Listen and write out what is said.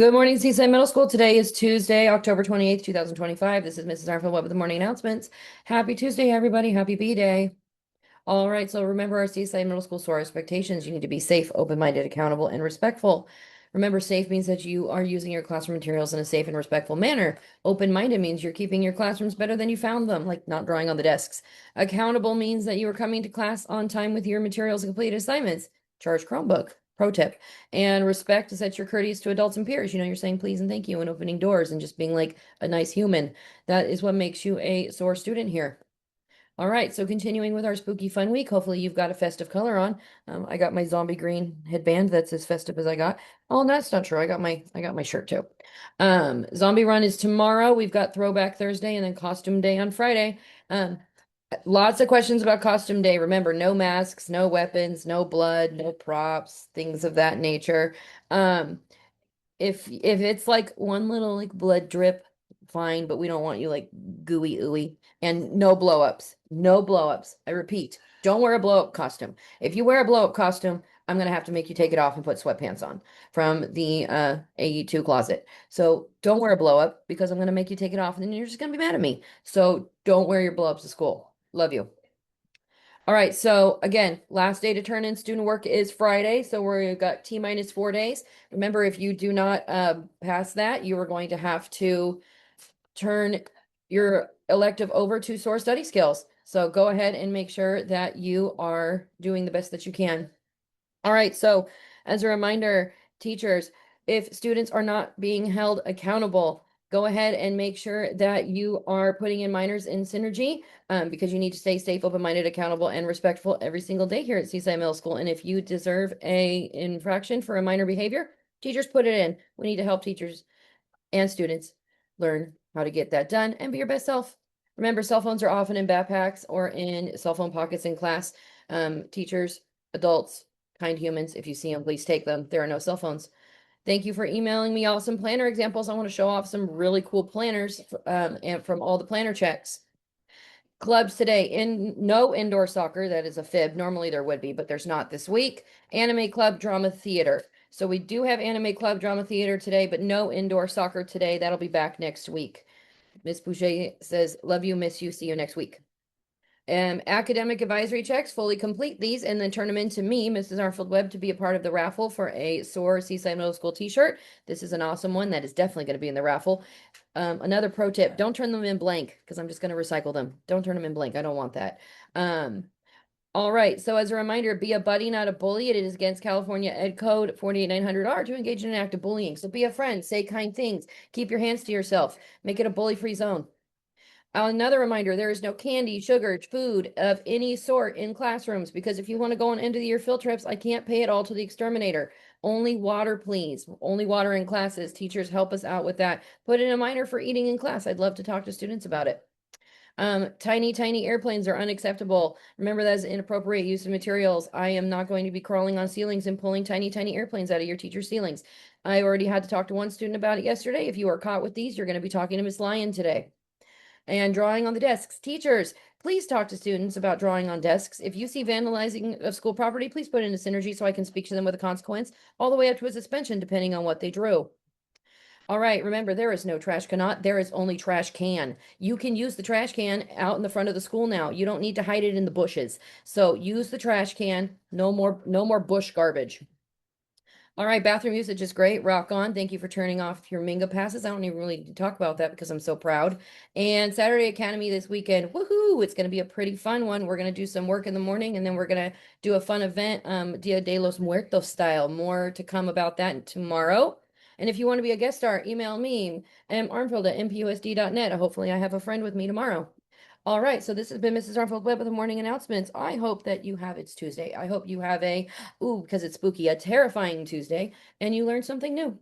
Good morning, Seaside Middle School. Today is Tuesday, October 28th, 2025. This is Mrs. Armfield Webb with the morning announcements. Happy Tuesday, everybody. Happy B-Day. All right, so remember our Seaside Middle School SOAR expectations. You need to be safe, open-minded, accountable, and respectful. Remember, safe means that you are using your classroom materials in a safe and respectful manner. Open-minded means you're keeping your classrooms better than you found them, like not drawing on the desks. Accountable means that you are coming to class on time with your materials and completed assignments. Charge Chromebook. Pro tip. And respect is that you're courteous to adults and peers. You're saying please and thank you and opening doors and just being like a nice human. That is what makes you a SOAR student here. All right, so continuing with our spooky fun week. Hopefully you've got a festive color on. I got my zombie green headband. That's as festive as I got. Oh, that's not true. I got my shirt too. Zombie run is tomorrow. We've got throwback Thursday and then costume day on Friday. Lots of questions about costume day. Remember, no masks, no weapons, no blood, no props, things of that nature. Um, if it's like one little like blood drip, fine, but we don't want you like gooey ooey. And no blow ups. No blow ups. I repeat, don't wear a blow up costume. If you wear a blow up costume, I'm gonna have to make you take it off and put sweatpants on from the AE2 closet. So don't wear a blow up because I'm gonna make you take it off and then you're just gonna be mad at me. So don't wear your blow ups to school. Love you. All right, so again, last day to turn in student work is Friday, so we've got T minus 4 days. Remember, if you do not pass that, you are going to have to turn your elective over to SOAR study skills. So go ahead and make sure that you are doing the best that you can. All right, so as a reminder, teachers, if students are not being held accountable, go ahead and make sure that you are putting in minors in Synergy because you need to stay safe, open-minded, accountable, and respectful every single day here at Seaside Middle School. And if you deserve a infraction for a minor behavior, teachers put it in. We need to help teachers and students learn how to get that done and be your best self. Remember, cell phones are often in backpacks or in cell phone pockets in class. Teachers, adults, kind humans, if you see them, please take them. There are no cell phones. Thank you for emailing me awesome planner examples. I want to show off some really cool planners and from all the planner checks. Clubs today, no indoor soccer, that is a fib. Normally there would be, but there's not this week. Anime club, drama theater. So we do have anime club, drama theater today, but no indoor soccer today. That'll be back next week. Miss Boucher says, love you, miss you, see you next week. Academic advisory checks, fully complete these and then turn them in to me, Mrs. Armfield Webb, to be a part of the raffle for a SOAR Seaside Middle School t-shirt. This is an awesome one that is definitely going to be in the raffle. Another pro tip, don't turn them in blank because I'm just going to recycle them. Don't turn them in blank. I don't want that. All right, so as a reminder, be a buddy, not a bully. It is against California Ed Code 48900R to engage in an act of bullying. So be a friend, say kind things, keep your hands to yourself, make it a bully-free zone. Another reminder, there is no candy, sugar, food of any sort in classrooms because if you want to go on end of the year field trips, I can't pay it all to the exterminator. Only water, please. Only water in classes. Teachers, help us out with that. Put in a minor for eating in class. I'd love to talk to students about it. Tiny airplanes are unacceptable. Remember, that is inappropriate use of materials. I am not going to be crawling on ceilings and pulling tiny airplanes out of your teacher's ceilings. I already had to talk to one student about it yesterday. If you are caught with these, you're going to be talking to Miss Lyon today. And drawing on the desks. Teachers, please talk to students about drawing on desks. If you see vandalizing of school property, please put it into Synergy so I can speak to them with a consequence, all the way up to a suspension, depending on what they drew. All right, remember, there is no trash cannot. There is only trash can. You can use the trash can out in the front of the school now. You don't need to hide it in the bushes. So use the trash can. No more bush garbage. All right, bathroom usage is great. Rock on. Thank you for turning off your Minga passes. I don't even really talk about that because I'm so proud. And Saturday Academy this weekend. Woohoo! It's going to be a pretty fun one. We're going to do some work in the morning and then we're going to do a fun event, Dia de los Muertos style. More to come about that tomorrow. And if you want to be a guest star, email me, marmfield@mpusd.net. Hopefully I have a friend with me tomorrow. All right, so this has been Mrs. Armfield Webb with the morning announcements. I hope that it's Tuesday. I hope you have because it's spooky, a terrifying Tuesday, and you learned something new.